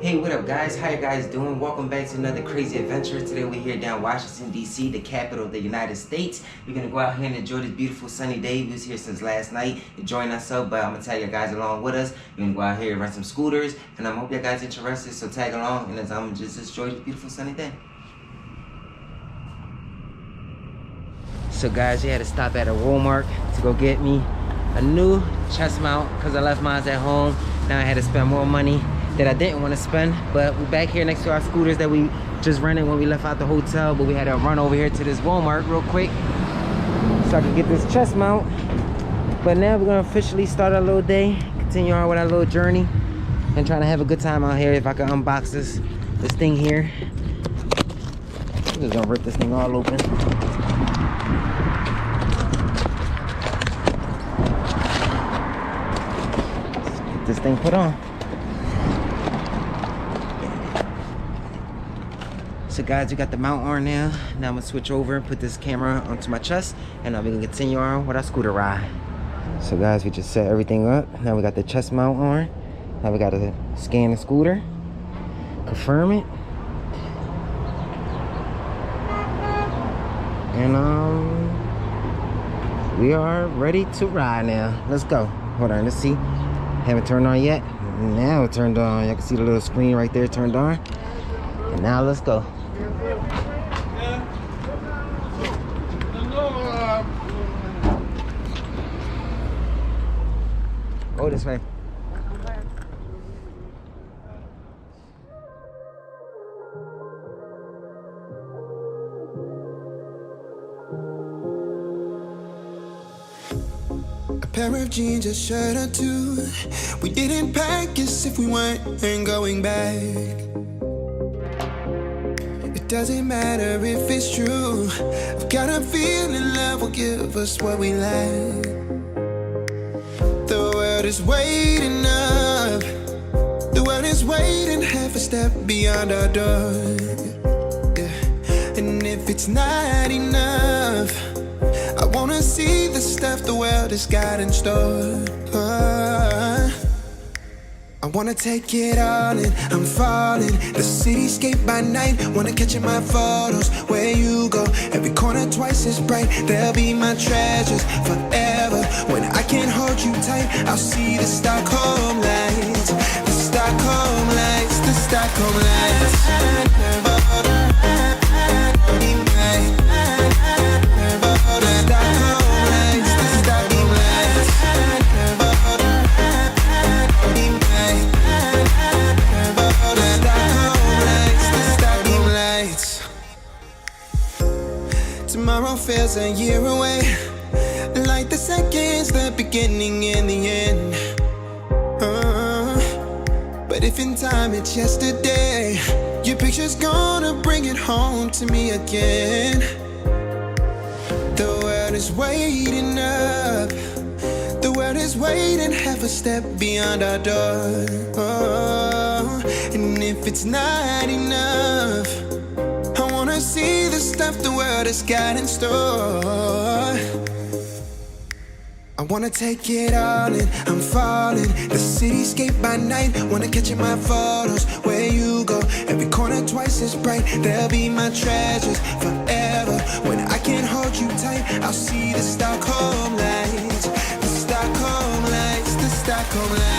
Hey, what up guys? How you guys doing? Welcome back to another crazy adventure. Today we're here down Washington, D.C., the capital of the United States. We're going to go out here and enjoy this beautiful sunny day. We was here since last night enjoying ourselves, but I'm going to tag you guys along with us. We're going to go out here and rent some scooters, and I hope you guys interested, so tag along, and as I'm just enjoy this beautiful sunny day. So guys, we had to stop at a Walmart to go get me a new chest mount because I left mine at home. Now I had to spend more money that I didn't want to spend, but we're back here next to our scooters that we just rented when we left out the hotel, but we had to run over here to this Walmart real quick so I could get this chest mount. But now we're gonna officially start our little day, continue on with our little journey, and trying to have a good time out here. If I could unbox this thing here. I'm just gonna rip this thing all open. Let's get this thing put on. So guys, we got the mount on now. Now I'm gonna switch over and put this camera onto my chest, and now we're gonna continue on with our scooter ride. So guys, we just set everything up. Now we got the chest mount on. Now we gotta scan the scooter, confirm it, and we are ready to ride now. Let's go. Hold on, let's see. Haven't turned on yet. Now it turned on. You can see the little screen right there turned on. And now let's go. Go this way. A pair of jeans, a shirt or two. We didn't pack as if we weren't going back. It doesn't matter if it's true. I've got a feeling love will give us what we lack. The world is waiting up. The world is waiting half a step beyond our door. Yeah. And if it's not enough, I wanna see the stuff the world has got in store. I wanna take it all in, I'm falling. The cityscape by night, wanna catch in my photos. Where you go, every corner twice as bright. They'll be my treasures forever. When I can't hold you tight, I'll see the Stockholm lights. The Stockholm lights, the Stockholm lights. Tomorrow feels a year away, like the seconds, the beginning and the end. But if in time it's yesterday, your picture's gonna bring it home to me again. The world is waiting up. The world is waiting half a step beyond our door. And if it's not enough, I wanna see the stuff the world has got in store. I wanna take it all in, I'm falling. The cityscape by night, wanna catch in my photos. Where you go, every corner twice as bright. They'll be my treasures forever. When I can't hold you tight, I'll see the Stockholm lights. The Stockholm lights, the Stockholm lights.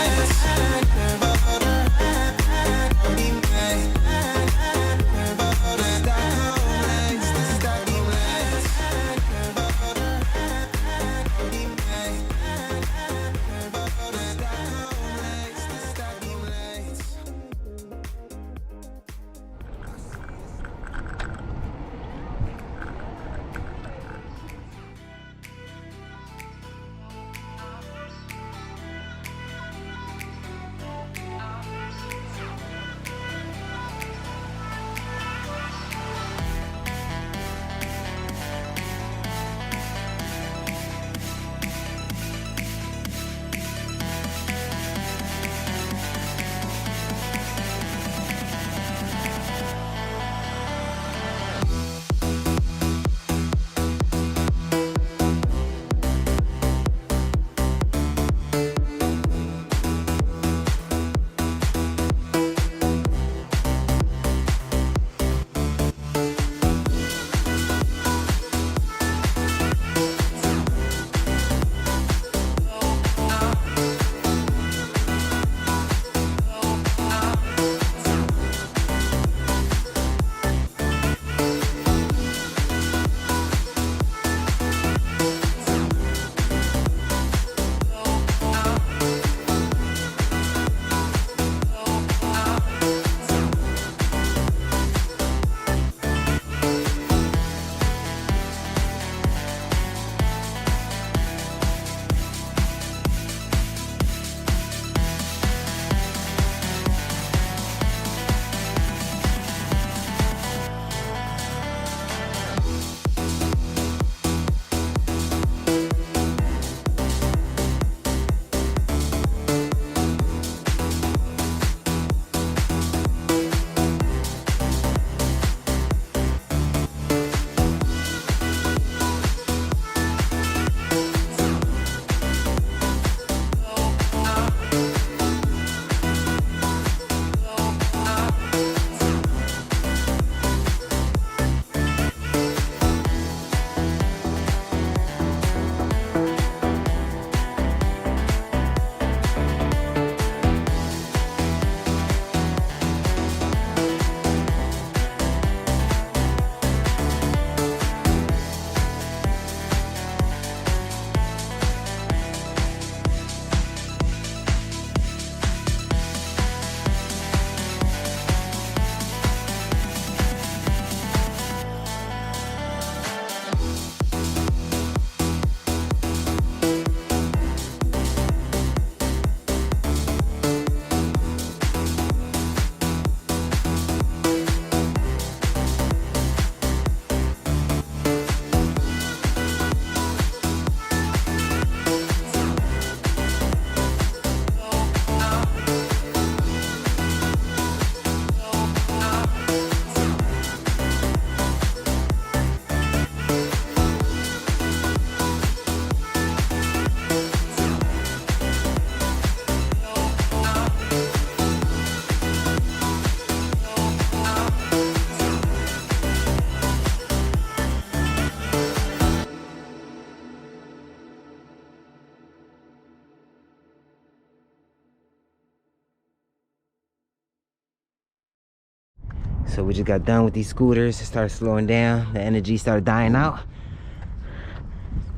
So we just got done with these scooters. It started slowing down. The energy started dying out.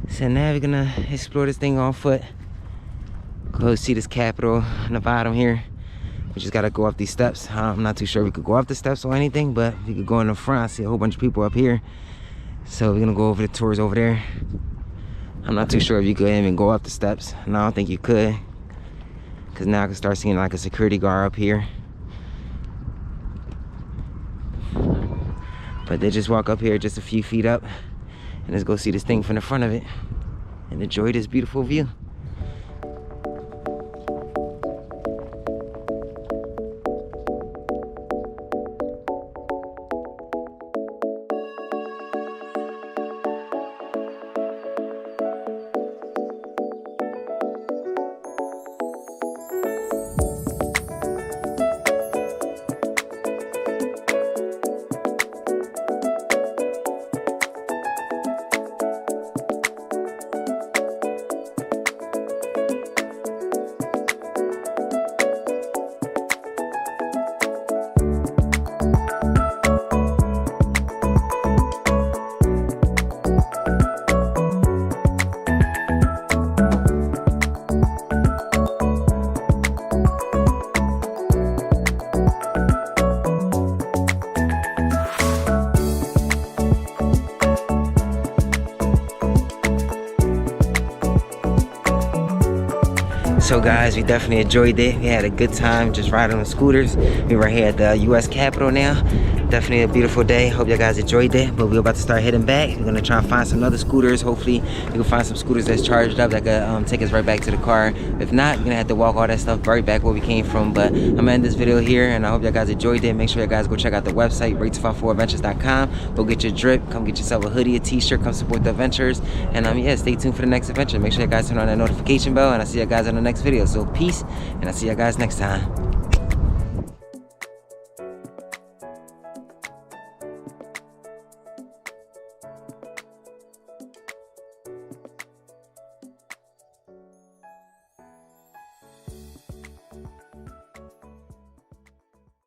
So now we're gonna explore this thing on foot. Go see this Capitol on the bottom here. We just gotta go up these steps. I'm not too sure we could go up the steps or anything, but we could go in the front. I see a whole bunch of people up here. So we're gonna go over the tours over there. I'm not too sure if you could even go up the steps. No, I don't think you could. Cause now I can start seeing like a security guard up here. But they just walk up here just a few feet up and let's go see this thing from the front of it and enjoy this beautiful view. So guys, we definitely enjoyed it. We had a good time just riding on scooters. We're right here at the US Capitol now. Definitely a beautiful day. Hope you guys enjoyed it. But we're about to start heading back. We're gonna try and find some other scooters. Hopefully we can find some scooters that's charged up that could take us right back to the car. If not, we're gonna have to walk all that stuff right back where we came from. But I'm gonna end this video here and I hope you guys enjoyed it. Make sure you guys go check out the website, break254adventures.com. Go get your drip, come get yourself a hoodie, a t-shirt, come support the adventures. And yeah, stay tuned for the next adventure. Make sure you guys turn on that notification bell and I'll see you guys in the next video. So peace and I'll see you guys next time.